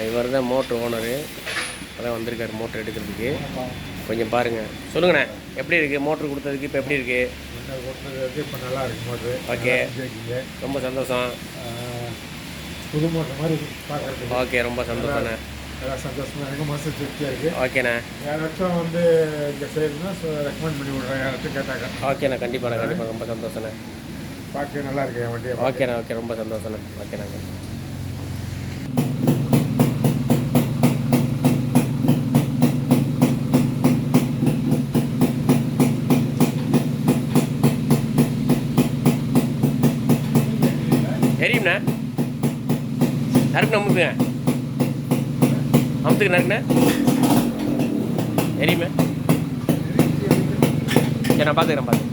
இவர் தான் motor owner. அதான் வந்திருக்காரு மோட்ரு எடுக்கிறதுக்கு. கொஞ்சம் பாருங்கள். சொல்லுங்கண்ணே, எப்படி இருக்குது மோட்ரு கொடுத்ததுக்கு? இப்போ எப்படி இருக்குது? இப்போ நல்லா இருக்குது மோட்ரு. ஓகே, ரொம்ப சந்தோஷம். புது மோட்ரு மாதிரி பார்க்குறது. ஓகே, ரொம்ப சந்தோஷண்ணே. நல்லா சந்தோஷமாக இருக்குது, மனசு திருப்தியாக இருக்குது. ஓகேண்ணே. யாராச்சும் வந்து இங்கே செய்யணும்னா ரெக்கமெண்ட் பண்ணி விட்றேன் யாராச்சும் கேட்டாங்க. ஓகேண்ணே, கண்டிப்பாண்ணே, கண்டிப்பாக. ரொம்ப சந்தோஷண்ணே. பார்க்க நல்லா இருக்கு என் வண்டியை. ஓகேண்ணே, ஓகே, ரொம்ப சந்தோஷண்ணே. ஓகேண்ணா. தெரியும்ண்ணே, நறுக்குண்ணே, அமுக்குங்க, அமுத்துக்கு நறுக்குண்ணே, தெரியுமே. சரி, நான் பார்த்துக்கிறேன்.